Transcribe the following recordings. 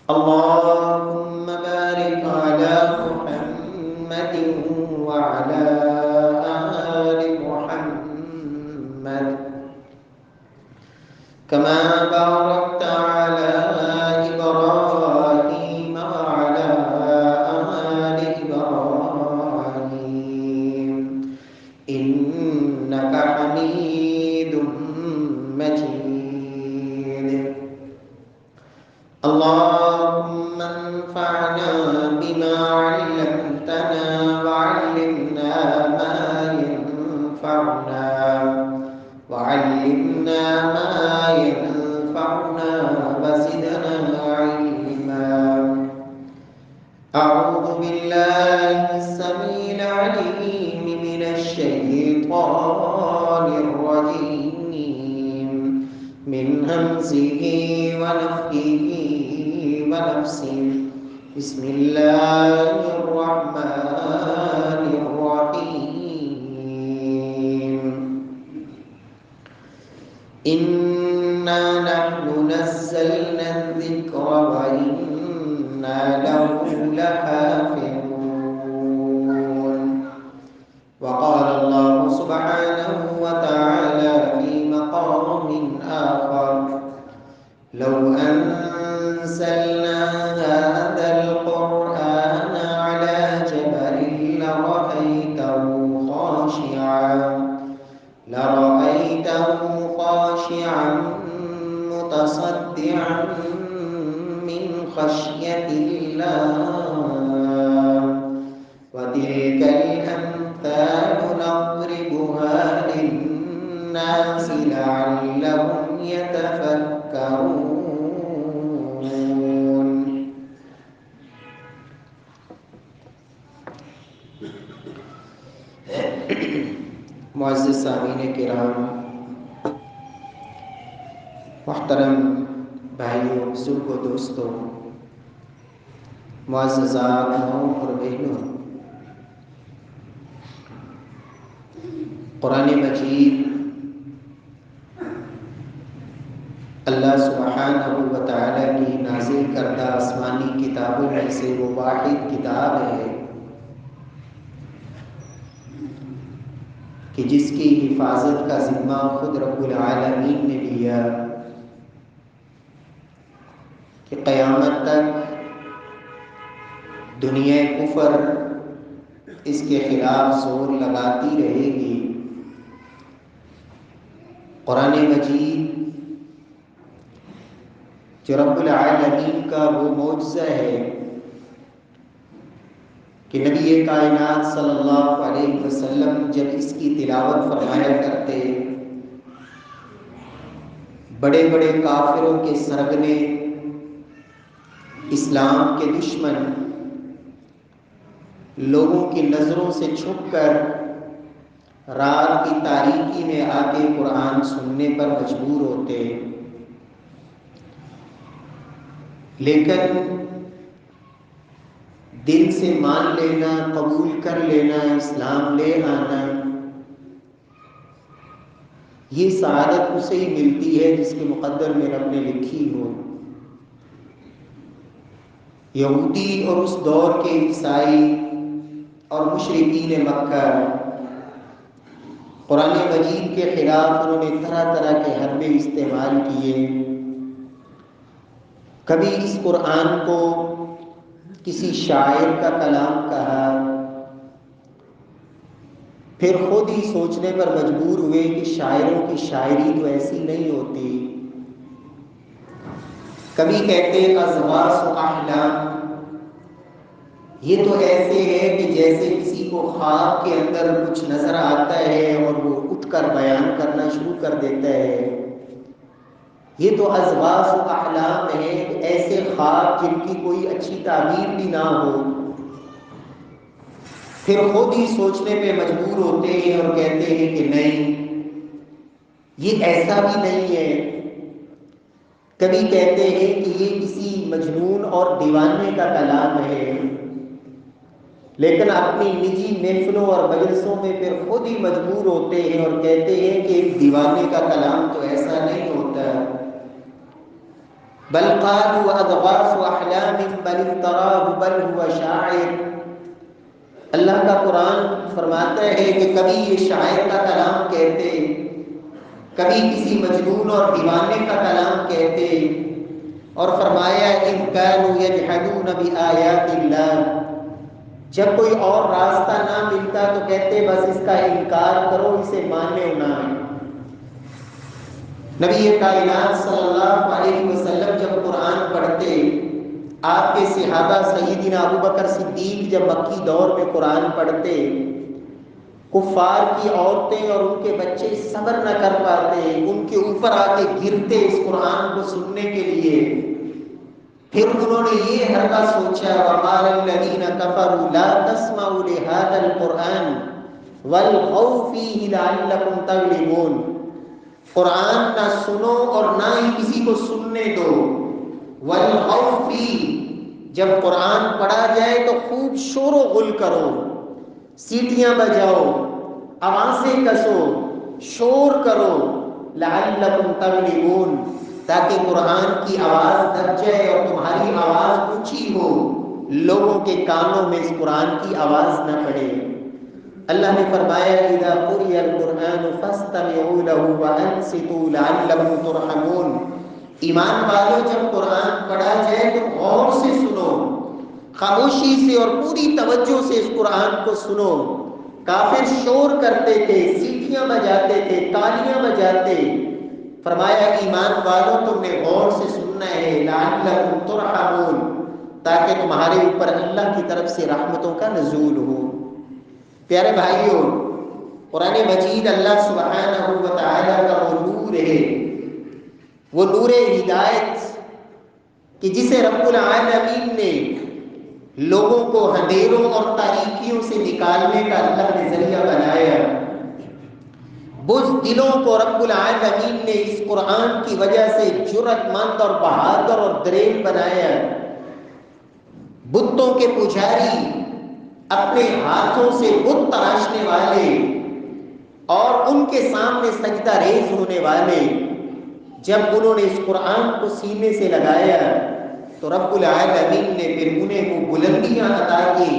اللهم بارك على محمد وعلى آل محمد كما باركت على إبراهيم وعلى آل إبراهيم إنك حميد مجيد. اللهم انفعنا بما علمتنا وعلمنا ما ينفعنا وعلمنا ما ينفعنا وزدنا علما. أعوذ بالله السميع العليم من الشيطان الرجيم من همزه ونفخه ونفسه. بسم الله الرحمن الرحيم. إنا نحن نزلنا الذكر وإنا له لحافظون. وقال الله سبحانه وتعالى في مقام آخر: لو أنزلنا هذا القرآن على جبل لرأيته خاشعا متصدعا من خشية الله. وتلك الأمثال نضربها للناس لعلهم يتفكرون. معزز سامعین کرام، محترم بھائیوں، بزرگوں، دوستوں، معززات ماؤں اور بہنوں، قرآن مجید اللہ سبحانہ و تعالیٰ کی نازل کردہ آسمانی کتابوں میں سے وہ واحد کتاب ہے کہ جس کی حفاظت کا ذمہ خود رب العالمین نے لیا کہ قیامت تک دنیا کفر اس کے خلاف زور لگاتی رہے گی. قرآن مجید جو رب العالمین کا وہ معجزہ ہے کہ نبی کائنات صلی اللہ علیہ وسلم جب اس کی تلاوت فرمایا کرتے، بڑے بڑے کافروں کے سرغنے، اسلام کے دشمن لوگوں کی نظروں سے چھپ کر رات کی تاریکی میں آ کے قرآن سننے پر مجبور ہوتے، لیکن دل سے مان لینا، قبول کر لینا، اسلام لے آنا، یہ سعادت اسے ہی ملتی ہے جس کے مقدر میں رب نے لکھی ہو. یہودی اور اس دور کے عیسائی اور مشرکین مکہ قرآن مجید کے خلاف انہوں نے طرح طرح کے حربے استعمال کیے. کبھی اس قرآن کو کسی شاعر کا کلام کہا، پھر خود ہی سوچنے پر مجبور ہوئے کہ شاعروں کی شاعری تو ایسی نہیں ہوتی. کبھی کہتے اضغاث و احلام، یہ تو ایسے ہے کہ جیسے کسی کو خواب کے اندر کچھ نظر آتا ہے اور وہ اٹھ کر بیان کرنا شروع کر دیتا ہے. یہ تو اضغاث و احلام ہے، ایسے خواب جن کی کوئی اچھی تعبیر بھی نہ ہو. پھر خود ہی سوچنے پہ مجبور ہوتے ہیں اور کہتے ہیں کہ نہیں، یہ ایسا بھی نہیں ہے. کبھی کہتے ہیں کہ یہ کسی مجنون اور دیوانے کا کلام ہے، لیکن اپنی نجی محفلوں اور مجلسوں میں پھر خود ہی مجبور ہوتے ہیں اور کہتے ہیں کہ ایک دیوانے کا کلام تو ایسا نہیں ہوتا. بل قالوا اضغاث احلام بل افتراه بل هو شاعر۔ اللہ کا قرآن فرماتا ہے کہ کبھی یہ شاعر کا کلام کہتے، کبھی کسی مجنون اور دیوانے کا کلام کہتے، اور فرمایا اذ كانوا يجحدون بآیات اللہ، جب کوئی اور راستہ نہ ملتا تو کہتے بس اس کا انکار کرو، اسے ماننے نہ۔ نبی کائنات صلی اللہ علیہ وسلم جب قرآن پڑھتے، آپ کے صحابہ سیدنا ابوبکر صدیق جب مکی دور میں قرآن پڑھتے، کفار کی عورتیں اور ان کے بچے صبر نہ کر پاتے، ان کے اوپر آ کے گرتے اس قرآن کو سننے کے لیے۔ پھر انہوں نے یہ حرکہ سوچا وَقَالَ الَّذِينَ كَفَرُوا لَا تَسْمَعُوا لِهَذَا الْقُرْآنِ وَالْغَوْا فِيهِ لَعَلَّكُمْ تَغْلِبُونَ، قرآن نہ سنو اور نہ ہی کسی کو سننے دو۔ وَالْغَوْا فِيهِ، جب قرآن پڑھا جائے تو خوب شور و غل کرو، سیٹیاں بجاؤ، آوازیں کسو، شور کرو، لعلکم تغلبون، تاکہ قرآن کی آواز دب جائے اور تمہاری آواز اونچی ہو، لوگوں کے کانوں میں اس قرآن کی آواز نہ پڑے۔ اللہ نے فرمایا اذا قرئ القرآن فاستمعوا له وانصتوا لعلکم ترحمون، ایمان والو جب قرآن پڑھا جائے تو غور سے سنو، خاموشی سے اور پوری توجہ سے اس قرآن کو سنو۔ کافر شور کرتے تھے، سیٹیاں بجاتے تھے، تالیاں بجاتے، فرمایا ایمان والوں تم نے غور سے سننا ہے، لعلکم ترحمون، تاکہ تمہارے اوپر اللہ کی طرف سے رحمتوں کا نزول ہو۔ پیارے بھائیوں، قرآن مجید اللہ سبحانہ و تعالیٰ کا وہ نور ہے، وہ نور ہدایت کہ جسے رب العالمین نے لوگوں کو اندھیروں اور تاریکیوں سے نکالنے کا اللہ نے ذریعہ بنایا۔ بزدلوں کو رب العالمین نے اس قرآن کی وجہ سے جرأت مند اور بہادر اور دلیر بنایا۔ بتوں کے پجاری، اپنے ہاتھوں سے بت تراشنے والے اور ان کے سامنے سجدہ ریز ہونے والے، جب انہوں نے اس قرآن کو سینے سے لگایا تو رب العالمین نے پھر انہیں وہ بلندیاں عطا کی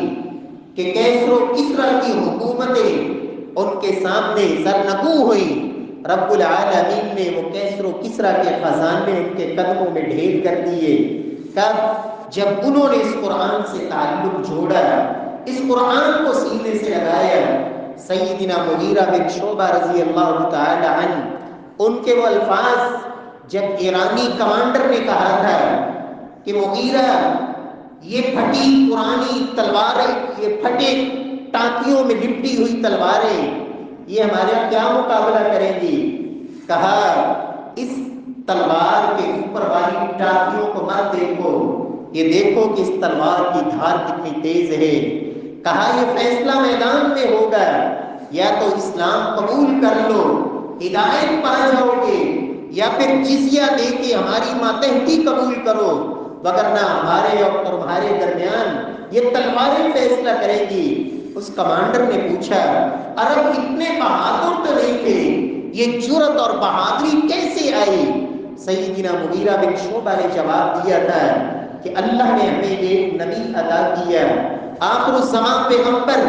کہ کیسر و کسریٰ کی حکومتیں ان کے سامنے سرنگوں ہوئی۔ رب العالمین نے وہ کیسر و کسریٰ کے خزانے ان کے قدموں میں ڈھیر کر دیے۔ کب؟ جب انہوں نے اس قرآن سے تعلق جوڑا، اس قرآن کو سینے سے لگایا۔ سیدنا مغیرہ بن شعبہ رضی اللہ تعالی عنہ، ان کے وہ الفاظ جب ایرانی کمانڈر نے کہا تھا کہ مغیرہ یہ پھٹی پرانی تلواریں، یہ پھٹے ٹانکیوں میں لپٹی ہوئی تلواریں، یہ ہمارے کیا مقابلہ کریں گی؟ کہا اس تلوار کے اوپر والی ٹانکیوں کو مت دیکھو، یہ دیکھو کہ اس تلوار کی دھار کتنی تیز ہے۔ کہا یہ فیصلہ میدان میں ہوگا، یا تو اسلام قبول کر لو ہدایت پا جاؤ گے، یا پھر جزیہ دے کے ہماری ماتحتی قبول کرو، وگرنہ ہمارے اور تمہارے درمیان یہ تلواریں فیصلہ کریں گی۔ اس کمانڈر نے پوچھا عرب اتنے بہادر تو نہیں تھے، یہ جرأت اور بہادری کیسے آئی؟ سیدنا مغیرہ بن شعبہ نے جواب دیا تھا کہ اللہ نے ہمیں ایک نبی عطا کیا، آخر الزمان پیغمبر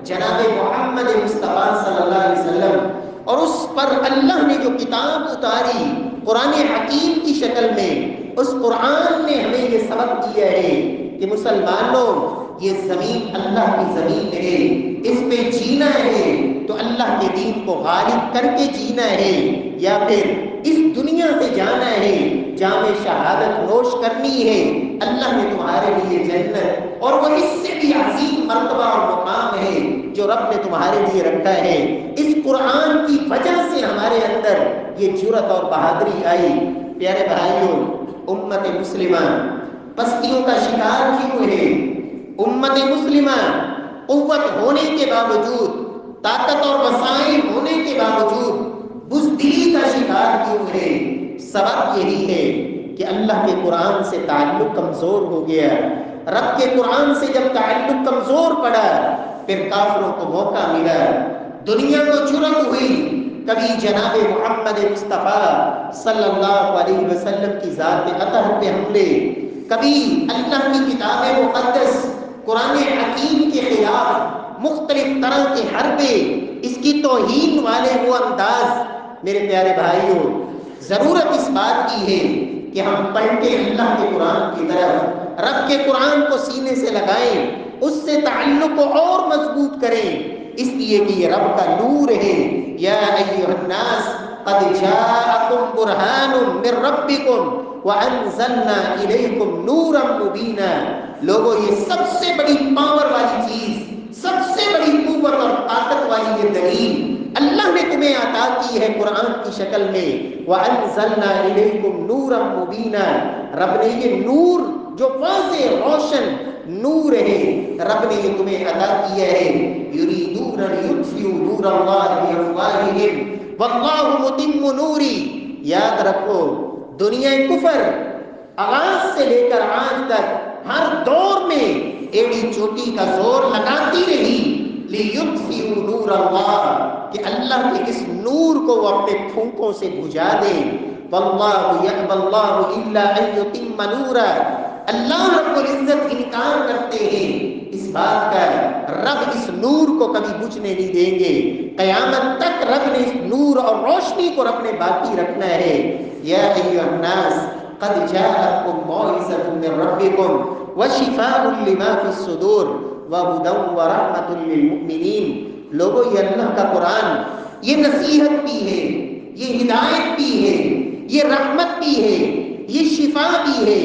جناب محمد مصطفیٰ صلی اللہ علیہ وسلم، اور اس پر اللہ نے جو کتاب اتاری قرآن حکیم کی شکل میں، اس قرآن نے ہمیں یہ سبق دیا ہے کہ مسلمانوں یہ زمین اللہ کی زمین ہے، اس پہ جینا ہے تو اللہ کے دین کو غالب کر کے جینا ہے، یا پھر اس دنیا سے جانا ہے، جام شہادت نوش کرنی ہے۔ اللہ نے تمہارے لیے جنت اور وہ اس سے بھی عظیم مرتبہ اور مقام ہے جو رب نے تمہارے لیے رکھا ہے۔ اس قرآن کی وجہ سے ہمارے اندر یہ جرأت اور بہادری آئی۔ پیارے بھائیوں، امت مسلمہ پستیوں کا شکار کیوں ہے؟ امت مسلمہ قوت ہونے کے باوجود، طاقت اور وسائل ہونے کے باوجود بزدلی کا شکار کیوں ہے؟ سبب یہی ہے کہ اللہ کے قرآن سے تعلق کمزور ہو گیا۔ رب کے قرآن سے جب تعلق کمزور پڑا، پھر کافروں کو موقع ملا، دنیا کو جرأت ہوئی کبھی جناب محمد مصطفیٰ صلی اللہ علیہ وسلم کی ذات اطہر پہ حملے، کبھی اللہ کی کتاب مقدس قرآن حکیم کے خلاف مختلف طرح کے حربے، اس کی توہین والے وہ انداز۔ میرے پیارے بھائیوں، ضرورت اس بات کی ہے کہ ہم پڑھ کے اللہ کے قرآن کی طرف، رب کے قرآن کو سینے سے لگائیں، اس سے تعلق کو اور مضبوط کریں، اس لیے کہ یہ رب کا نور ہے۔ یا ایھا الناس قد جاءکم برہان من ربکم وانزلنا الیکم نورا مبینا۔ لوگوں، یہ سب سے بڑی پاور والی چیز، سب سے بڑی قوت اور طاقت والی یہ دلیل اللہ نے تمہیں عطا کی ہے قرآن کی شکل میں۔ وَأَنزَلْنَا إِلَيْكُمْ نُورًا مُبِينًا، رب نے یہ نور جو واضح روشن نور ہے، رب نے یہ تمہیں عطا کیا ہے۔ يُرِيدُونَ لِيُطْفِئُوا نُورَ اللَّهِ بِأَفْوَاهِهِمْ وَاللَّهُ مُتِمُّ نُورِهِ۔ یاد رکھو، دنیا کفر آغاز سے لے کر آج تک ہر دور میں ایڑی چوٹی کا زور لگاتی رہی لِيُطْفِئُوا نُورَ اللَّهِ، کہ اللہ کے اس نور کو وہ اپنے پھونکوں سے بجھا دیں۔ وَاللَّهُ يَأْبَى اللَّهُ إِلَّا أَن يُتِمَّ نُورَهُ، اللہ رب العزت انکار کرتے ہیں اس بات کا، رب اس نور کو کبھی بجھنے نہیں دیں گے، قیامت تک رب نے اس نور اور روشنی کو رب نے باقی رکھنا ہے۔ یا ایھا الناس قد جاءتکم موعظۃ من ربکم وشفاء لما فی الصدور وہدی ورحمۃ للمؤمنین۔ لوگوں، یہ اللہ کا قرآن یہ نصیحت بھی ہے، یہ ہدایت بھی ہے، یہ رحمت بھی ہے، یہ شفا بھی ہے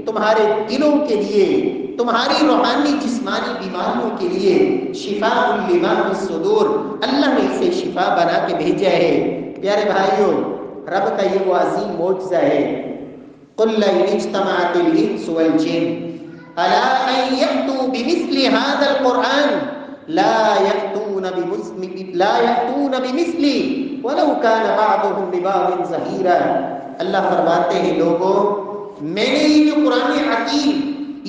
تمہارے دلوں کے لیے، تمہاری روحانی جسمانی بیماریوں کے لیے۔ شفاء لما فی الصدور، اللہ نے اسے شفا بنا کے بھیجا ہے۔ پیارے بھائیوں، رب کا یہ وہ عظیم معجزہ ہے۔ قل لئن اجتمعت الانس والجن الا ان یأتوا بمثل هذا القرآن لا يأتون بمثله ولو كان بعضهم لبعض ظہیرا۔ اللہ فرماتے ہیں، لوگوں، میں نے یہ جو قرآن حکیم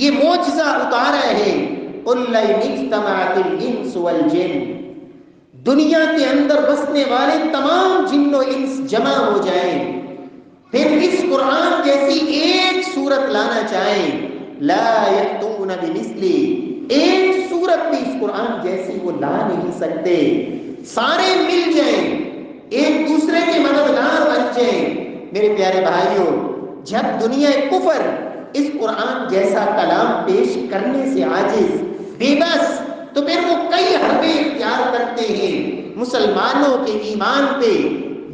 یہ معجزہ اتارا ہے، قل لئن اجتمعت الانس والجن، دنیا کے اندر بسنے والے تمام جن و انس جمع ہو جائیں، پھر اس قرآن جیسی ایک صورت لانا چاہیں، لا یأتون بمثلی، ایک صورت بھی اس قرآن جیسی وہ لا نہیں سکتے۔ سارے مل جائیں، ایک دوسرے کے مددگار بن جائیں۔ میرے پیارے بھائیوں، جب دنیا کفر اس قرآن جیسا کلام پیش کرنے سے عاجز، بے بس، تو پھر وہ کئی حربے اختیار کرتے ہیں، مسلمانوں کے ایمان پہ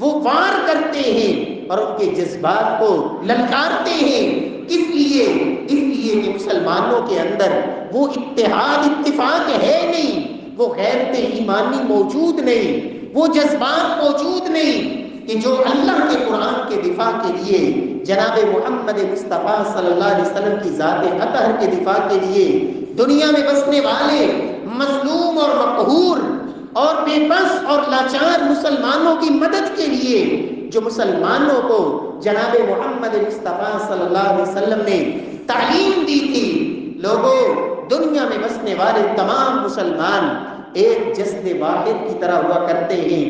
وہ وار کرتے ہیں اور ان کے جذبات کو للکارتے ہیں۔ کس لیے؟ اس لیے کہ مسلمانوں کے اندر وہ اتحاد اتفاق ہے نہیں، وہ غیرت ایمانی موجود نہیں، وہ جذبات موجود نہیں کہ جو اللہ کے قرآن کے دفاع کے لیے، جناب محمد مصطفیٰ صلی اللہ علیہ وسلم کی ذات اطہر کے دفاع کے لیے، دنیا میں بسنے والے مظلوم اور مقہور اور بے بس اور لاچار مسلمانوں کی مدد کے لیے، جو مسلمانوں کو جناب محمد مصطفیٰ صلی اللہ علیہ وسلم نے تعلیم دی تھی۔ لوگوں، دنیا میں بسنے والے تمام مسلمان ایک جسد واحد کی طرح ہوا کرتے ہیں،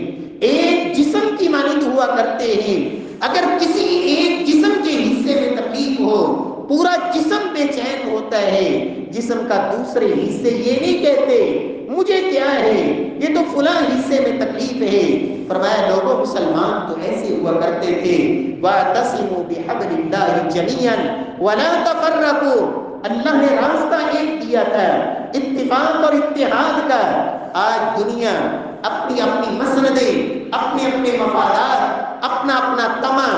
ایک جسم کی مانند ہوا کرتے ہیں۔ اگر کسی ایک جسم کے حصے میں تکلیف ہو، پورا جسم بے چین ہوتا ہے۔ جسم کا دوسرے حصے یہ نہیں کہتے مجھے کیا ہے، یہ تو فلاں حصے میں تکلیف ہے۔ فرمایا، لوگوں، مسلمان تو ایسے ہوا کرتے تھے، وَاعْتَصِمُوا بِحَبْلِ اللَّهِ جَمِيعًا وَلَا تَفَرَّقُوا، اللہ نے راستہ ایک دیا تھا، اتفاق اور اتحاد کا۔ آج دنیا اپنی اپنی مسندیں، اپنے اپنے مفادات، اپنا اپنا طمع،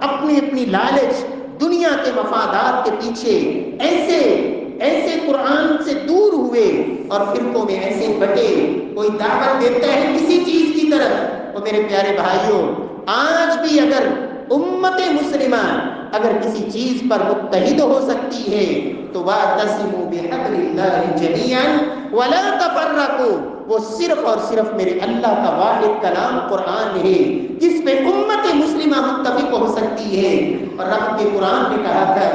اپنی اپنی لالچ، دنیا کے مفادات کے پیچھے ایسے قرآن سے دور ہوئے اور فرقوں میں ایسے بٹے۔ کوئی دعوت دیتا ہے کسی چیز کی طرف، اور میرے پیارے بھائیوں، آج بھی اگر امت مسلمہ اگر کسی چیز پر متحد ہو سکتی ہے تو وَاعْتَصِمُوا بِحَبْلِ اللَّهِ جَمِيعًا وَلَا تَفَرَّقُوا، وہ صرف اور صرف میرے اللہ کا واحد کلام قرآن ہے جس پہ امت مسلمہ متفق ہو سکتی ہے۔ اور رب کے قرآن نے کہا تھا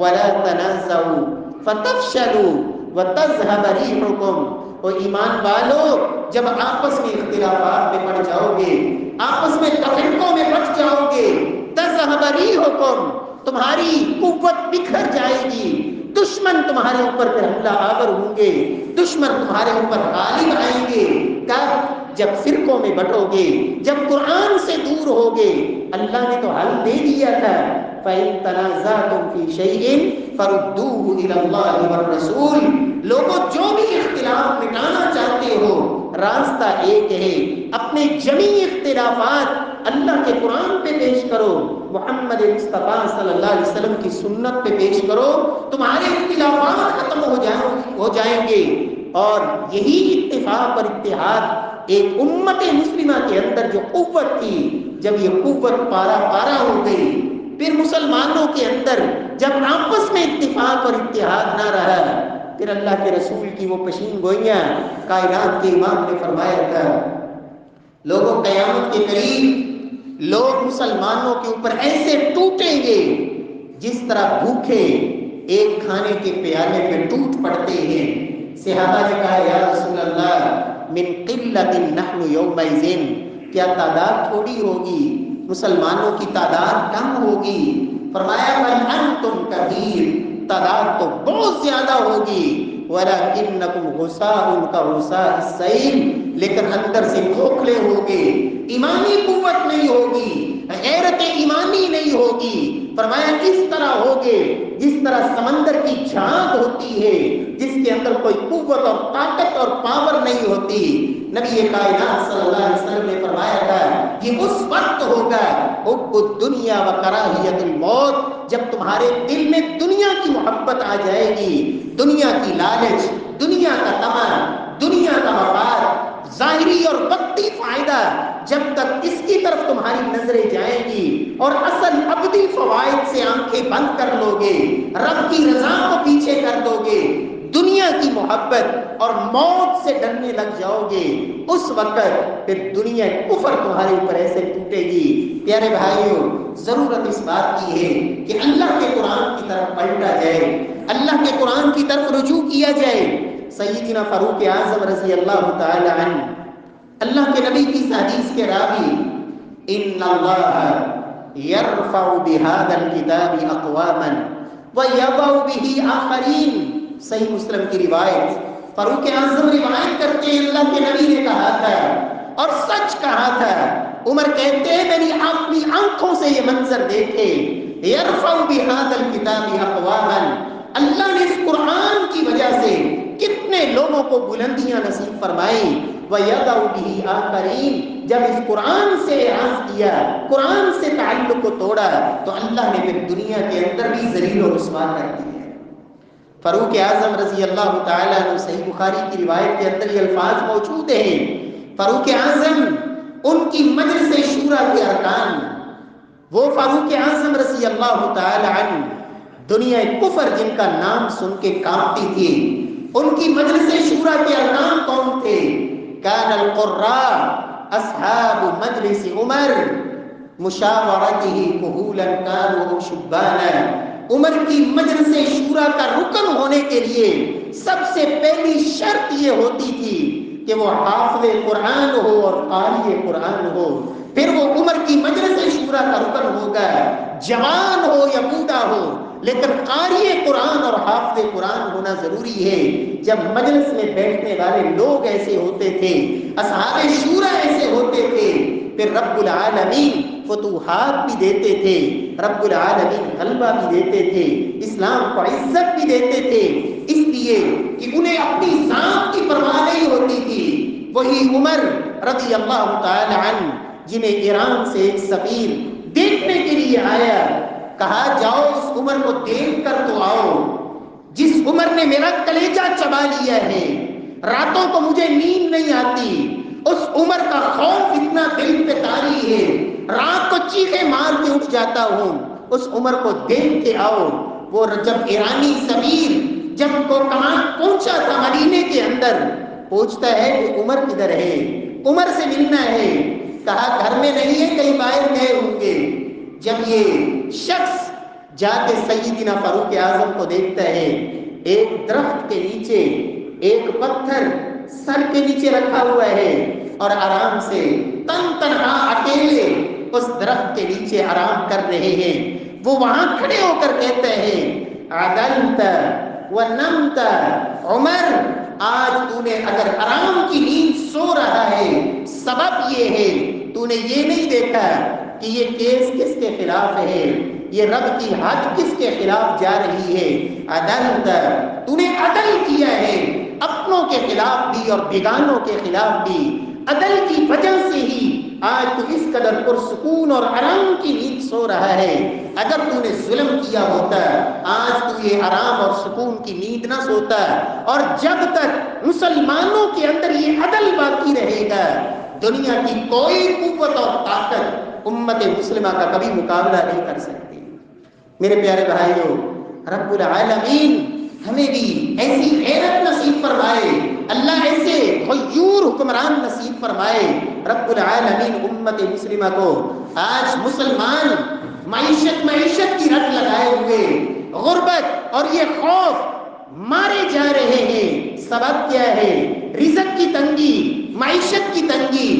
وَلَا تَنَازَعُوا فَتَفْشَلُوا وَتَذْهَبَ رِيحُكُمْ اور ایمان والو جب آپس میں اختلافات میں پڑ جاؤ گے، آپس میں تفرقوں میں بٹ جاؤ گے، تذہب ریحکم، تمہاری قوت بکھر جائے گی، دشمن تمہارے اوپر پھر حملہ آور ہوں گے، دشمن تمہارے اوپر غالب آئیں گے۔ کب؟ جب فرقوں میں بٹو گے، جب قرآن سے دور ہوگے۔ اللہ نے تو حل دے دیا تھا، فَإِن تَنَازَعْتُمْ فِي شَيْءٍ فَرُدُّوهُ إِلَى اللَّهِ وَالرَّسُولِ، لوگوں جو بھی اختلاف مٹانا چاہتے ہو راستہ ایک ہے، اپنے جمیع اختلافات اللہ کے قرآن پہ پیش کرو، محمد مصطفیٰ صلی اللہ علیہ وسلم کی سنت پہ پیش کرو، تمہارے اختلافات ختم ہو جائیں گے۔ اور یہی اتفاق اور اتحاد ایک امت مسلمہ کے اندر جو قوت تھی، جب یہ قوت پارا پارا ہو گئی، پھر مسلمانوں کے اندر جب آپس میں اتفاق اور اتحاد نہ رہا، پھر اللہ کے رسول کی وہ پشین گوئیاں کائنات کے امام نے فرمایا تھا، لوگوں قیامت کے قریب لوگ مسلمانوں کے اوپر ایسے ٹوٹیں گے جس طرح بھوکے ایک کھانے کے پیالے پہ ٹوٹ پڑتے ہیں۔ صحابہ نے کہا یا رسول اللہ من قلت نحن یومئذ، کیا تعداد تھوڑی ہوگی، مسلمانوں کی تعداد کم ہوگی؟ فرمایا بل انتم کثیر، تعداد تو بہت زیادہ ہوگی، ولکنکم غثاء کغثاء السیل، لیکن اندر سے کھوکھلے ہوگے، ایمانی قوت نہیں ہوگی، غیرت ایمانی نہیں ہوگی۔ فرمایا اس طرح ہوگے جس طرح سمندر کی جھاگ ہوتی ہے جس کے اندر کوئی قوت اور طاقت اور پاور نہیں ہوتی۔ نبی کائنات صلی اللہ علیہ وسلم نے فرمایا تھا یہ اس وقت ہوگا حب الدنیا و کراہیت الموت، جب تمہارے دل میں دنیا کی محبت آ جائے گی، دنیا کی لالچ، دنیا کا طمع، دنیا کا مفاد، ظاہری اور وقتی فائدہ، جب تک اس کی طرف تمہاری نظریں جائیں گی اور اصل ابدی فوائد سے آنکھیں بند کر لو گے، رب کی رضا کو پیچھے کر دو گے، دنیا کی محبت اور موت سے ڈرنے لگ جاؤ گے، اس وقت پھر دنیا کفر تمہارے اوپر ایسے ٹوٹے گی۔ پیارے بھائیوں، ضرورت اس بات کی ہے کہ اللہ کے قرآن کی طرف پلٹا جائے، اللہ کے قرآن کی طرف رجوع کیا جائے۔ سیدنا فاروق اعظم رضی اللہ تعالی عنہ، اللہ کے نبی کی حدیث کے راوی، ان اللہ یرفع بهذا الكتاب اقواما ویضع به آخرین، صحیح مسلم کی روایت، فاروق اعظم روایت کرتے ہیں اللہ کے نبی نے کہا تھا اور سچ کہا تھا۔ عمر کہتے ہیں میں نے اپنی آنکھوں سے یہ منظر دیکھے، یرفع بهذا الكتاب اقواما، اللہ نے اس قرآن کی وجہ سے کتنے لوگوں کو بلندیاں نصیب فرمائی، وَيَضَعُ بِهِ آخَرِينَ، جب اس قرآن سے اعراض کیا، قرآن سے تعلق کو توڑا، تو اللہ نے پھر دنیا کے اندر بھی ذلیل و رسوا کر دیا۔ فاروق اعظم رضی اللہ تعالیٰ عنہ، صحیح بخاری کی روایت کے اندر یہ الفاظ موجود ہیں، فاروق اعظم ان کی مجلس شورا کے ارکان، وہ فاروق اعظم رضی اللہ تعالیٰ عنہ دنیا کفر جن کا نام سن کے کانپتی تھی، ان کی مجلس شورا کے ارکان کون تھے؟ کان القراء اصحاب مجلس عمر مشاورته کہولا کانوا شبانا، عمر کی مجلس شورا کا رکن ہونے کے لیے سب سے پہلی شرط یہ ہوتی تھی کہ وہ حافظ قرآن ہو اور قاری قرآن ہو، پھر وہ عمر کی مجلس شورا کا رکن ہوگا، جوان ہو یا بوڑھا ہو، لیکن قاری قرآن اور حافظ قرآن ہونا ضروری ہے۔ جب مجلس میں بیٹھنے والے لوگ ایسے ہوتے تھے، اصحاب شورا ایسے ہوتے تھے، پھر رب العالمین فتوحات بھی دیتے تھے، رب العالمین غلبہ بھی دیتے تھے، اسلام کو عزت بھی دیتے تھے، اس لیے کہ انہیں اپنی ذات کی پرواہ نہیں ہوتی تھی۔ وہی عمر رضی اللہ تعالی عنہ جنہیں ایران سے ایک سفیر دیکھنے کے لیے آیا، کہا جاؤ اس عمر کو دیکھ کر تو آؤ جس عمر نے میرا کلیجہ چبا لیا ہے، راتوں کو مجھے نیند نہیں آتی، اس عمر کا خوف اتنا دل پہ طاری ہے، رات کو چیخیں مار کے اٹھ جاتا ہوں، اس عمر کو دیکھ کے آؤ۔ وہ جب ایرانی سفیر جب کو کمان پہنچا تھا مدینے کے اندر، پوچھتا ہے کہ عمر کدھر ہے، عمر سے ملنا ہے، کہا گھر میں نہیں ہے، کہیں باہر گئے ہوں گے۔ جب یہ شخص جا کے سیدنا فاروق اعظم کو دیکھتا ہے، ایک درخت کے نیچے ایک پتھر سر کے نیچے رکھا ہوا ہے اور آرام سے تن تنہا اکیلے اس درخت کے نیچے آرام کر رہے ہیں، وہ وہاں کھڑے ہو کر کہتے ہیں عدلت ونمت عمر، آج تو نے اگر آرام کی نیند سو رہا ہے، سبب یہ ہے تو نے یہ نہیں دیکھا کہ یہ کیس کس کے خلاف ہے، یہ رب کی حد کس کے خلاف جا رہی ہے، عدلت تو نے عدل کیا ہے اپنوں کے خلاف بھی اور بیگانوں کے خلاف بھی، عدل کی وجہ سے ہی آج تو اس قدر پرسکون اور آرام کی نیند سو رہا ہے، اگر تو نے ظلم کیا ہوتا آج تو یہ آرام اور سکون کی نیند نہ سوتا، اور جب تک مسلمانوں کے اندر یہ عدل باقی رہے گا دنیا کی کوئی قوت اور طاقت امت مسلمہ کا کبھی مقابلہ نہیں کر سکتی۔ میرے پیارے بھائیوں، رب العالمین ہمیں بھی ایسی غیرت نصیب فرمائے، اللہ ایسے غیور حکمران نصیب فرمائے۔ رب العالمین امت مسلمہ کو آج مسلمان معیشت کی رٹ لگائے ہوئے غربت اور یہ خوف مارے جا رہے ہیں، سبب کیا ہے؟ رزق کی تنگی، معیشت کی تنگی،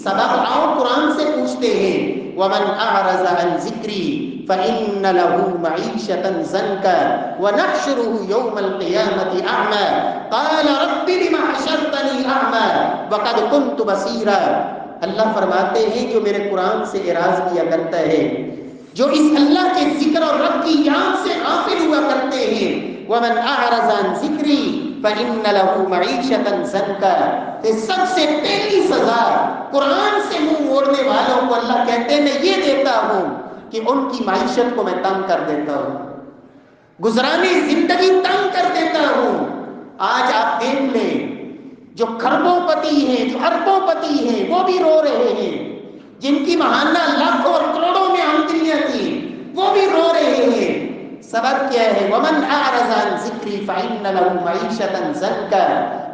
سبب آؤ قرآن سے پوچھتے ہیں وَمَنْ أَعْرَضَ عَنْ ذِكْرِي فَإِنَّ لَهُ مَعِيشَةً ضَنْكًا وَنَحْشُرُهُ يَوْمَ الْقِيَامَةِ أَعْمَى قَالَ رَبِّ لِمَ حَشَرْتَنِي أَعْمَى وَقَدْ كُنْتُ بَصِيرًا۔ اللہ فرماتے ہیں جو میرے قرآن سے اعراض کیا کرتا ہے، جو اس اللہ کے ذکر اور رب کی یاد سے غافل ہوا کرتے ہیں، وَمَنْ أَعْرَضَ عَنْ ذِكْرِي فَإِنَّ لَهُ مَعِيشَةً ضَنْكًا۔ تو سب سے پہلی سزا قرآن سے منہ موڑنے والوں کو اللہ کہتے ہیں میں یہ دیتا ہوں کہ ان کی معیشت کو میں تنگ کر دیتا ہوں، گزرانے زندگی تنگ کر دیتا ہوں۔ آج آپ دیکھ لیں جو کھربوں پتی ہیں، جو اربوں پتی ہیں، وہ بھی رو رہے ہیں، جن کی ماہانہ لاکھوں اور کروڑوں میں آمدنیاں تھیں وہ بھی رو رہے ہیں۔ سبب کیا ہے؟ وَمَنْ أَعْرَضَ عَنْ ذِكْرِي فَإِنَّ لَهُ مَعِيشَةً ضَنْكًا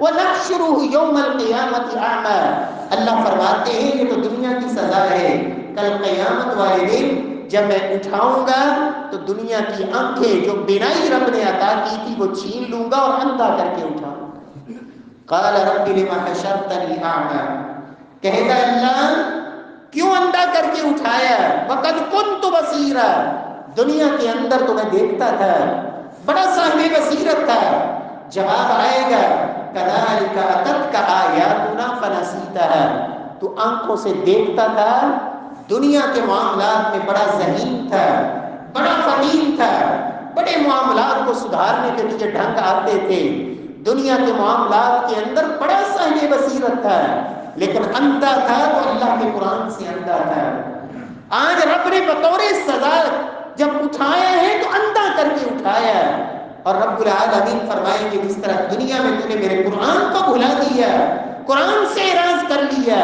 وَنَحْشُرُهُ يَوْمَ الْقِيَامَةِ أَعْمَى۔ اللہ فرماتے ہیں یہ تو دنیا کی سزا ہے، کل قیامت والے دن جب میں اٹھاؤں گا تو دنیا کی آنکھیں جو بینائی رب نے عطا کی تھی وہ چھین لوں گا اور اندھا کر کے اٹھاؤں گا۔ قال رب لم حشرتنی اعمی، کہے گا اللہ کیوں اندھا کر کے اٹھایا؟ وقد كنت بصیرا، دنیا کے اندر تو میں دیکھتا تھا، بڑا صاحب بصیرت تھا۔ جواب آئے گا کذالک اتتک آیاتنا فنسیتها، تو آنکھوں سے دیکھتا تھا، دنیا کے معاملات میں بڑا ذہین تھا، بڑا فطین تھا، بڑے معاملات کو سدھارنے کے لیے ڈھنگ آتے تھے، دنیا کے معاملات کے اندر بڑا صاحب بصیرت تھا، لیکن اندھا تھا تو اللہ کے قرآن سے اندھا تھا۔ آج رب نے بطور سزا جب اٹھایا ہے تو اندھا کر کے اٹھایا، اور رب العالمین فرمائیں گے جس طرح دنیا میں تو نے میرے قرآن کو بھلا دیا، قرآن سے اعراض کر لیا،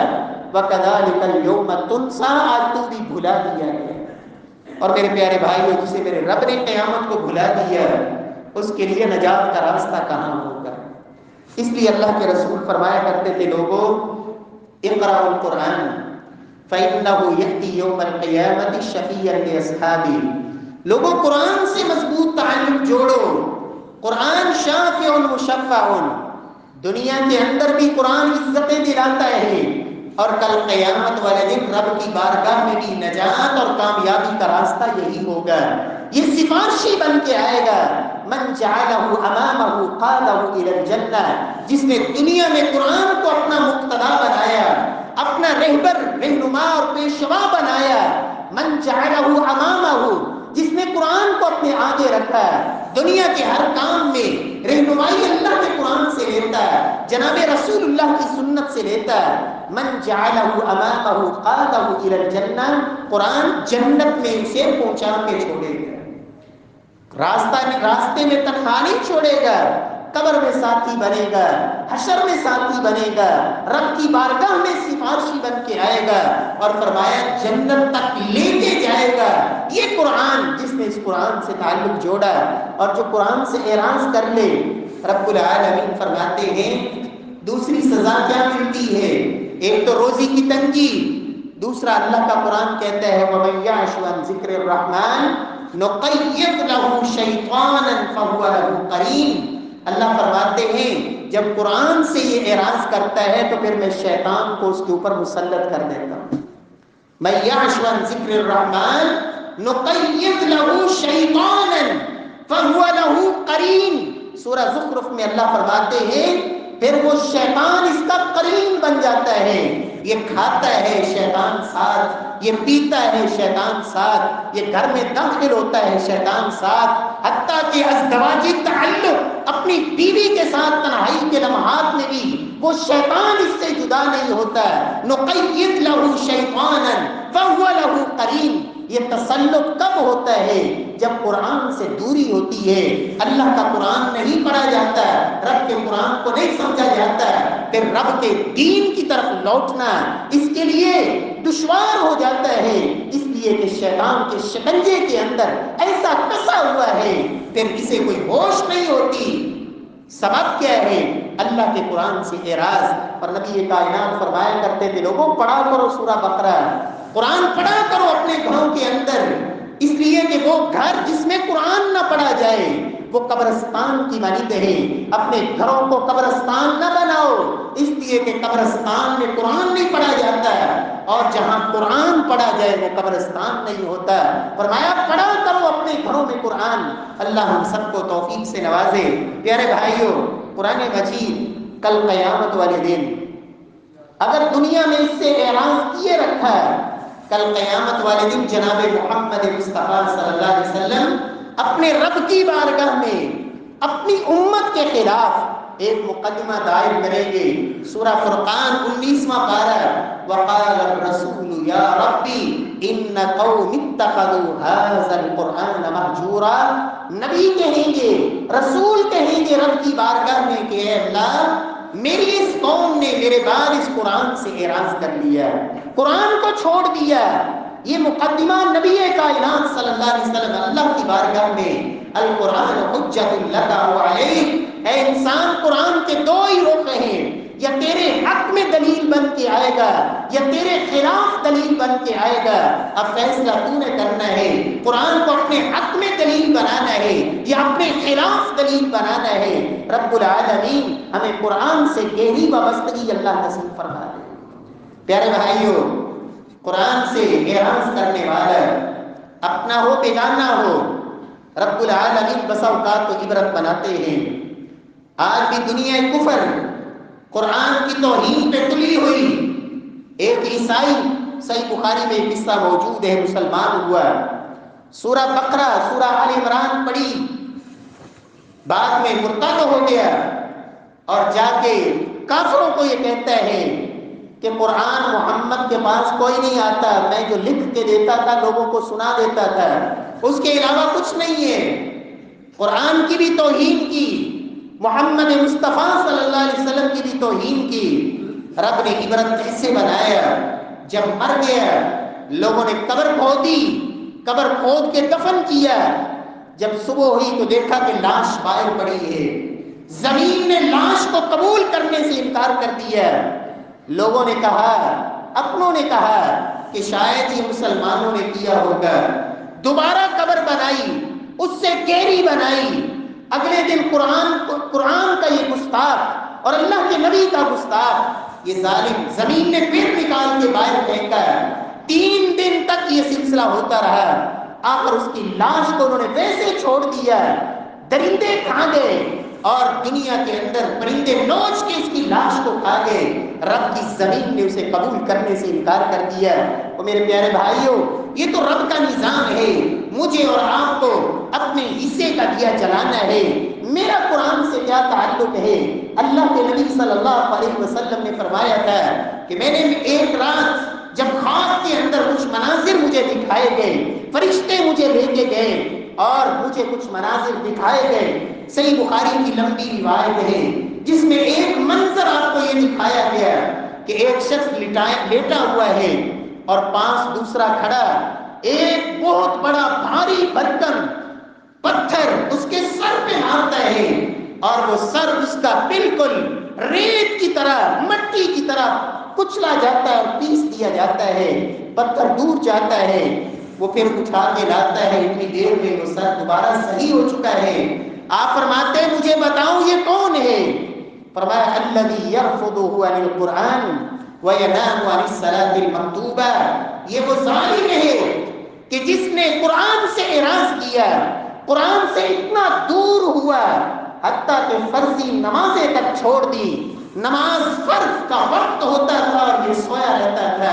وَكَذَلِكَ الْيَوْمَ تُنْسَىٰ، آج تو بھی بھلا دیا ہے۔ اور میرے پیارے بھائیوں جسے میرے رب نے قیامت کو بھلا دیا اس کے لیے نجات کا راستہ کہاں ہوگا؟ اس لیے اللہ کے رسول فرمایا کرتے تھے لوگوں اقرأوا القرآن فَإِنَّهُ يَأْتِي يَوْمَ الْقِيَامَةِ شَفِيعًا لِأَصْحَابِهِ، لوگوں قرآن سے مضبوط تعلق جوڑو، قرآن شافع مشفع، دنیا کے اندر بھی قرآن عزتیں دلاتا ہے، اور کل قیامت والے دن رب کی بارگاہ میں بھی نجات اور کامیابی کا راستہ یہی ہوگا، یہ سفارشی بن کے آئے گا۔ من جعلہ امامہ قادہ الی الجنہ، جس نے دنیا میں قرآن کو اپنا مقتدا بنایا، اپنا رہبر، رہنما اور پیشوا بنایا، من جعلہ امامہ، جس نے قرآن کو اپنے آگے رکھا، دنیا کے ہر کام میں رہنمائی اللہ کے قرآن سے لیتا ہے، جناب رسول اللہ کی سنت سے لیتا ہے، من جعلہ امامہ قادہ الی الجنہ، قرآن جنت میں اسے پہنچا کے چھوڑے گا، راستے میں تنہا نہیں چھوڑے گا، قبر میں ساتھی بنے گا، حشر میں ساتھی بنے گا، رب کی بارگاہ میں سفارشی بن کے آئے گا، اور فرمایا جنت تک لے کے جائے گا۔ یہ قرآن، جس نے اس قرآن سے تعلق جوڑا اور جو قرآن سے اعراض کر لے، رب العالمین فرماتے ہیں دوسری سزا کیا ملتی ہے؟ ایک تو روزی کی تنگی، دوسرا اللہ کا قرآن کہتا ہے وَمَن يَعْشُ عَن ذِكْرِ الرَّحْمَٰنِ نُقَيِّضْ لَهُ شَيْطَانًا فَهُوَ لَهُ قَرِينٌ، اللہ فرماتے ہیں جب قرآن سے یہ اعراض کرتا ہے تو پھر میں شیطان کو اس کے اوپر مسلط کر دیتا ہوں. من یعش عن ذکر الرحمن نقید له شیطانا فهو له قرین. سورہ زخرف میں اللہ فرماتے ہیں پھر وہ شیطان اس کا قرین بن جاتا ہے. یہ کھاتا ہے شیطان ساتھ, یہ پیتا ہے شیطان ساتھ, یہ گھر میں داخل ہوتا ہے شیطان ساتھ, حتیٰ کہ ازدواجی تعلق اپنی بیوی کے ساتھ تنہائی کے لمحات میں بھی وہ شیطان اس سے جدا نہیں ہوتا. نقید لہ شیطانا فہو لہ قرین. یہ تسلط کب ہوتا ہے؟ جب قرآن سے دوری ہوتی ہے, اللہ کا قرآن نہیں پڑھا جاتا, رب کے قرآن کو نہیں سمجھا جاتا, پھر رب کے دین کی طرف لوٹنا اس کے لیے دشوار ہو جاتا ہے. اس لیے کہ شیطان کے شکنجے کے اندر ایسا کسا ہوا ہے, پھر اسے کوئی ہوش نہیں ہوتی. سبب کیا ہے؟ اللہ کے قرآن سے اعراض. اور نبی کائنات فرمایا کرتے تھے لوگوں پڑھا کرو سورہ بقرہ, قرآن پڑھا کرو اپنے گھروں کے اندر, اس لیے کہ وہ گھر جس میں قرآن نہ پڑھا جائے وہ قبرستان کی مانند ہے. اپنے گھروں کو قبرستان نہ بناؤ, اس لیے کہ قبرستان میں قرآن نہیں پڑھا جاتا, اور جہاں قرآن پڑھا جائے وہ قبرستان نہیں ہوتا. فرمایا پڑھا کرو اپنے گھروں میں قرآن. اللہ ہم سب کو توفیق سے نوازے. پیارے بھائیوں, قرآن مجید کل قیامت والے دن اگر دنیا میں اس سے اعراض کیے رکھا ہے, کل قیامت والے دن جناب محمد مصطفیٰ صلی اللہ علیہ وسلم اپنے رب کی بارگاہ میں اپنی امت کے خلاف ایک مقدمہ دائر کریں گے. سورہ فرقان 19واں پارہ, وقال الرسول یا ربی ان قوم اتخذوا هذا القرآن مہجورا. نبی کہیں گے, رسول کہیں گے رب کی بارگاہ میں کہ اے اللہ میری اس قوم نے میرے بعد اس قرآن سے اعراض کر لیا, قرآن کو چھوڑ دیا. یہ مقدمہ نبی کائنات صلی اللہ علیہ وسلم اللہ کی بارگاہ میں, القرآن حجت لک و علیک. اے انسان قرآن کے دو ہی رخ ہیں, یا تیرے حق میں دلیل بن کے آئے گا یا تیرے خلاف دلیل بن کے آئے گا. اب فیصلہ تو نے کرنا ہے, قرآن کو اپنے حق میں دلیل بنانا ہے یا اپنے خلاف دلیل بنانا ہے. رب العالمین ہمیں قرآن سے گہری وابستگی اللہ نصیب فرما دے. پیارے بھائیوں, قرآن سے اعراض کرنے والا اپنا ہو بیگانہ ہو, رب العالمین بسا اوقات کو عبرت بناتے ہیں. آج بھی دنیا کفر قرآن کی توہین پہ تلی ہوئی. ایک عیسائی, صحیح بخاری میں ایک قصہ موجود ہے, مسلمان ہوا, سورہ بقرہ سورہ آل عمران پڑھی, بعد میں مرتد ہو گیا اور جا کے کافروں کو یہ کہتا ہے کہ قرآن محمد کے پاس کوئی نہیں آتا, میں جو لکھ کے دیتا تھا لوگوں کو سنا دیتا تھا, اس کے علاوہ کچھ نہیں ہے. قرآن کی بھی توہین کی, محمد مصطفیٰ صلی اللہ علیہ وسلم کی بھی توہین کی. رب نے عبرت کیسے بنایا؟ جب مر گیا لوگوں نے قبر کھودی, قبر کھود کے دفن کیا. جب صبح ہوئی تو دیکھا کہ لاش باہر پڑی ہے, زمین نے لاش کو قبول کرنے سے انکار کر دیا. لوگوں نے کہا, اپنوں نے کہا کہ شاید یہ مسلمانوں نے کیا ہوگا. دوبارہ قبر بنائی, اس سے گہری بنائی. اگلے دن قرآن کا یہ گستاخ اور اللہ کے نبی کا گستاخ یہ ظالم زمین نے پھر نکال کے باہر پھینکا. 3 دن تک یہ سلسلہ ہوتا رہا. آخر اس کی لاش کو انہوں نے ویسے چھوڑ دیا, درندے کھا گئے اور دنیا کے اندر پرندے نوچ کے اس کی لاش کو کھا گئے. رب کی زمین نے اسے قبول کرنے سے انکار کر دیا. اور میرے پیارے بھائیوں, یہ تو رب کا نظام ہے, مجھے اور آپ کو اپنے حصے کا دیا جلانا ہے. میرا قرآن سے کیا تعلق ہے؟ اللہ کے نبی صلی اللہ علیہ وسلم نے فرمایا تھا کہ میں نے ایک رات جب خواب کے اندر کچھ مناظر مجھے دکھائے گئے, فرشتے مجھے لے کے گئے اور مجھے کچھ مناظر دکھائے گئے. صحیح بخاری کی لمبی روایت ہے جس میں ایک منظر آپ کو یہ دکھایا گیا کہ ایک شخص لیٹا ہوا ہے اور پاس دوسرا کھڑا, ایک بہت بڑا بھاری بھرکم پتھر اس کے سر پہ مارتا ہے اور وہ سر اس کا بالکل ریت کی طرح, مٹی کی طرح کچلا جاتا ہے اور پیس دیا جاتا ہے. پتھر دور جاتا ہے, وہ پھر اٹھا کے لاتا ہے, اتنی دیر میں وہ سر دوبارہ صحیح ہو چکا ہے. آپ فرماتے ہیں مجھے بتاؤ یہ کون ہے؟ فرمایا الذی یرفضہ عن القرآن وینام عن الصلاۃ المکتوبہ، یہ وہ ظالم ہے کہ جس نے قرآن سے اعراض کیا، قرآن سے اتنا دور ہوا حتیٰ کہ فرضی نمازیں تک چھوڑ دی، نماز فرض کا وقت ہوتا تھا اور یہ سویا رہتا تھا،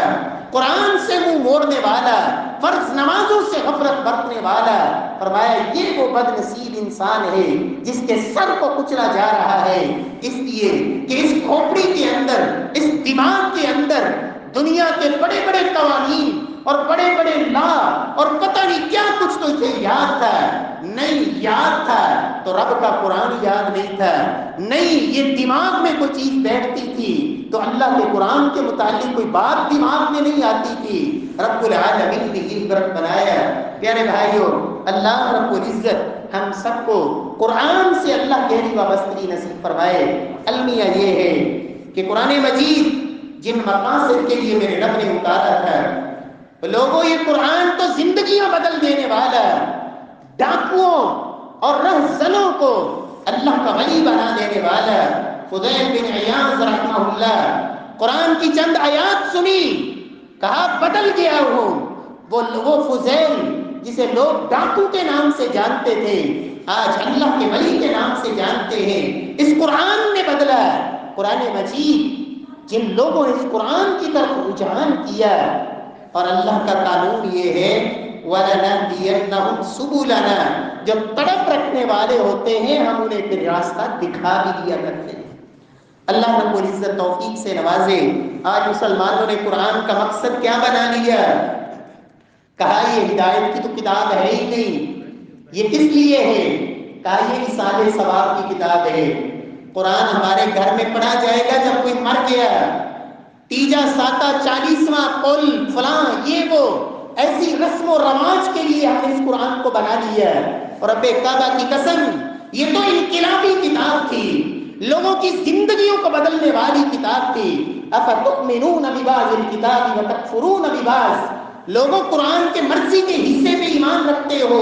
قرآن سے منہ موڑنے والا، فرض نمازوں سے غفلت برتنے والا، فرمایا یہ وہ بد نصیب انسان ہے جس کے سر کو کچلا جا رہا ہے، اس لیے کہ اس کھوپڑی کے اندر، اس دماغ کے اندر دنیا کے بڑے بڑے قوانین اور بڑے بڑے لا اور پتہ نہیں کیا کچھ تو اسے یاد تھا، نہیں یاد تھا تو رب کا قرآن یاد نہیں تھا، نہیں یہ دماغ میں کوئی چیز بیٹھتی تھی تو اللہ کے قرآن کے متعلق کوئی بات دماغ میں نہیں آتی تھی۔ رب العالمین نے یہ عبرت بنایا۔ پیارے بھائیوں، اللہ رب العزت ہم سب کو قرآن سے اللہ گہری وابستگی نصیب فرمائے۔ المیہ یہ ہے کہ قرآن مجید جن مقاصد کے لیے میرے رب نے اتارا تھا، لوگوں یہ قرآن تو زندگیاں بدل دینے والا، ڈاکوؤں اور رہزنوں کو اللہ کا ولی بنا دینے والا۔ فضیل بن عیاض رحمہ اللہ قرآن کی چند آیات سنی، کہا بدل گیا ہوں، وہ فضیل جسے لوگ ڈاکو کے نام سے جانتے تھے آج اللہ کے ولی کے نام سے جانتے ہیں، اس قرآن نے بدلا۔ قرآن مجید جن لوگوں نے اس قرآن کی طرف رجحان کیا، اور اللہ کا قانون یہ ہے وَلَنَهْدِيَنَّهُمْ سُبُلَنَا، جو تڑپ رکھنے والے ہوتے ہیں ہم انہیں پھر راستہ دکھا بھی دیا کرتے ہیں۔ اللہ رب العزت توفیق سے نوازے۔ آج مسلمانوں نے قرآن کا مقصد کیا بنا لیا؟ کہا یہ ہدایت کی تو کتاب ہے ہی نہیں، یہ کس لیے ہے؟ کہا یہ اصالِ ثواب کی کتاب ہے۔ قرآن ہمارے گھر میں پڑھا جائے گا جب کوئی مر گیا، تیجا ساتا 40واں قل فلاں یہ وہ ایسی رسم و رواج کے لیے ہم نے اس قرآن کو بنا لیا۔ اور رب کعبہ کی قسم یہ تو انقلابی کتاب تھی، لوگوں کی زندگیوں کو بدلنے والی کتاب تھی۔ افتؤمنون ببعض الکتاب وتکفرون ببعض، لوگوں قرآن کے مرضی کے حصے میں ایمان رکھتے ہو،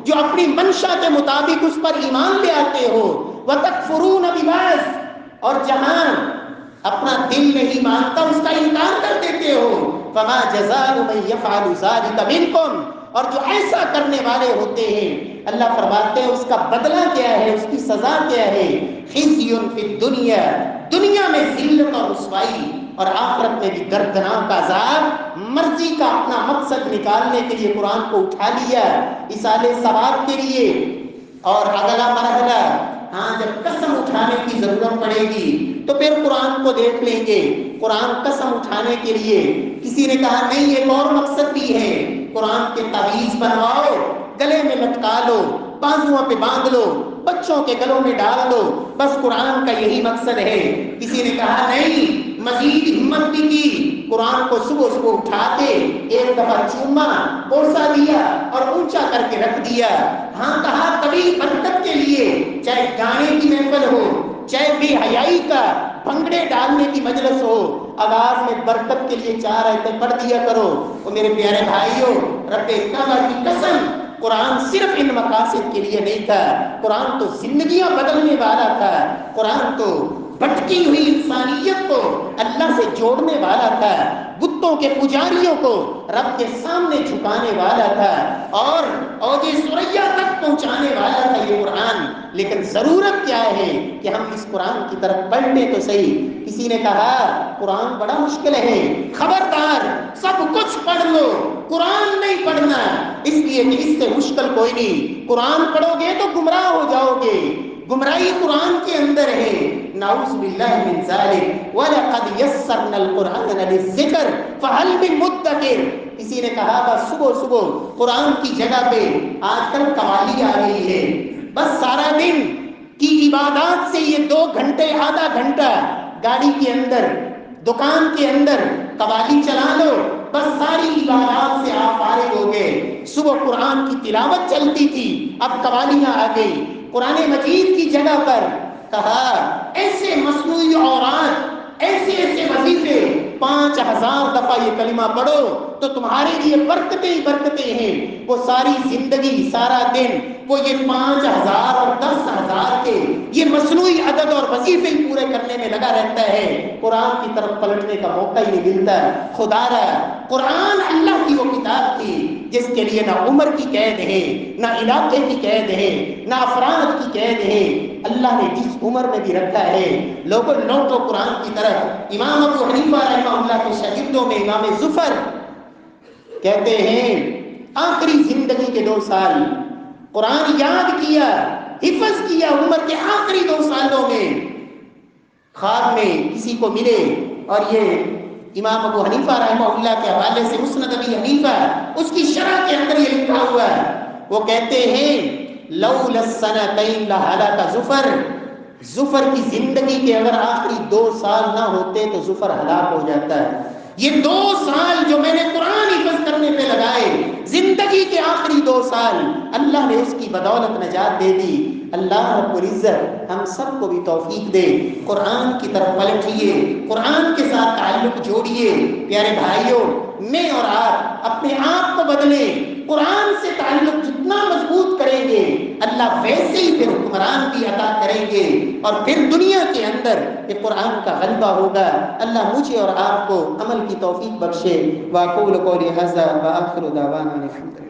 جو اپنی منشا کے مطابق اس پر ایمان لے آتے ہو، وتکفرون ببعض، اور جہاں اپنا دل نہیں مانتا اس کا انکار کر دیتے ہو۔ فما جزاء من يفعل ذلك منكم، اور جو ایسا کرنے والے ہوتے ہیں اللہ فرماتے ہیں اس کا بدلہ کیا ہے، اس کی سزا کیا ہے؟ خزي فی الدنیا، دنیا میں ذلت اور رسوائی، اور آخرت میں بھی دردناک عذاب۔ مرضی کا اپنا مقصد نکالنے کے لیے قرآن کو اٹھا لیا اصالِ ثواب کے لیے، اور اگلا مرحلہ ہاں جب قسم اٹھانے کی ضرورت پڑے گی تو پھر قرآن کو دیکھ لیں گے۔ قرآن قسم اٹھانے کے لیے کسی نے کہا نہیں ایک اور مقصد بھی ہے، قرآن کے تعویذ بنواؤ، گلے میں لٹکا لو، بازوؤں پہ باندھ لو، بچوں کے گلوں میں ڈال دو، بس قرآن کا یہی مقصد ہے۔ کسی نے کہا نہیں، مزید ہمت بھی کی، قرآن کو صبح صبح اٹھا کے ایک دفعہ چوما، بوسا دیا اور اونچا کر کے رکھ دیا۔ ہاں کہا کبھی برکت کے لیے، چاہے گانے کی محفل ہو، چاہے بے حیائی کا بھنگڑے ڈالنے کی مجلس ہو، آواز میں برکت کے لیے 4 آیتیں پڑھ دیا کرو۔ اور میرے پیارے بھائیوں، رب کعبہ کی قسم قرآن صرف ان مقاصد کے لیے نہیں تھا، قرآن تو زندگیاں بدلنے والا تھا، قرآن تو بھٹکی ہوئی انسانیت کو اللہ سے جوڑنے والا تھا، بتوں کے پجاریوں کو رب کے سامنے جھکانے والا تھا، اور اوج ثریا تک پہنچانے والا تھا یہ قرآن۔ لیکن ضرورت کیا ہے کہ ہم اس قرآن کی طرف پڑھنے تو صحیح۔ کسی نے کہا قرآن بڑا مشکل ہے، خبردار سب کچھ پڑھ لو، قرآن نہیں پڑھنا، اس لیے کہ اس سے مشکل کوئی نہیں، قرآن پڑھو گے تو گمراہ ہو جاؤ گے، گمراہی قرآن کے اندر ہے، نعوذ باللہ من ذالک، وَلَقَدْ يَسَّرْنَا الْقُرْآنَ لِلذِّكْرِ فَهَلْ مِن مُدَّكِرٍ۔ کسی نے کہا بس صبح صبح قرآن کی جگہ پہ آج کل قوالی آ رہی ہے، بس سارا دن کی عبادات سے یہ 2 گھنٹے آدھا گھنٹہ گاڑی کے اندر دکان کے اندر قوالی چلا لو، بس ساری عبادات سے آپ فارغ ہو گئے۔ صبح قرآن کی تلاوت چلتی تھی، اب قوالیاں آ گئی۔ قرآن مجید کی جگہ پر کہا ایسے مصنوعی اوراد، ایسے ایسے وظیفے 5000 دفعہ یہ کلمہ پڑھو تو تمہارے لیے برکتیں ہی برکتیں ہیں۔ وہ ساری زندگی سارا دن وہ یہ 5000 اور 10,000 کے یہ مصنوعی عدد اور وظیفے پورے کرنے میں لگا رہتا ہے، قرآن کی طرف پلٹنے کا موقع ہی نہیں ملتا۔ خدا را قرآن اللہ کی وہ کتاب تھی جس کے لیے نہ عمر کی قید ہے، نہ علاقے کی قید ہے، نہ افراد کی قید ہے۔ اللہ نے جس عمر میں بھی رکھا ہے، لوگوں لوٹو قرآن کی طرف۔ امام ابو حنیفہ رحمہ اللہ کے شاگردوں میں امام ظفر کہتے ہیں آخری زندگی کے 2 سال قرآن یاد کیا، حفظ کیا، عمر کے آخری 2 سالوں میں خواب میں کسی کو ملے، اور یہ امام ابو حنیفہ رحمہ اللہ کے حوالے سے مسند ابی حنیفہ اس کی شرح کے اندر یہ لکھا ہوا ہے، وہ کہتے ہیں لولا السنتین لہلک ظفر، ظفر کی زندگی کے اگر آخری 2 سال نہ ہوتے تو ظفر ہلاک ہو جاتا ہے۔ یہ 2 سال جو میں نے قرآن حفظ کرنے پہ لگائے، زندگی کے آخری 2 سال، اللہ نے اس کی بدولت نجات دے دی۔ اللہ رب العزت ہم سب کو بھی توفیق دے، قرآن کی طرف پلٹیے، قرآن کے ساتھ تعلق جوڑیے۔ پیارے بھائیوں، میں اور آپ اپنے آپ کو بدلیں، قرآن سے تعلق جتنا مضبوط کریں گے اللہ ویسے ہی پھر حکمران بھی عطا کریں گے، اور پھر دنیا کے اندر یہ قرآن کا غلبہ ہوگا۔ اللہ مجھے اور آپ کو عمل کی توفیق بخشے۔ واقول قولی ھذا وآخر دعوانا الحمد للہ۔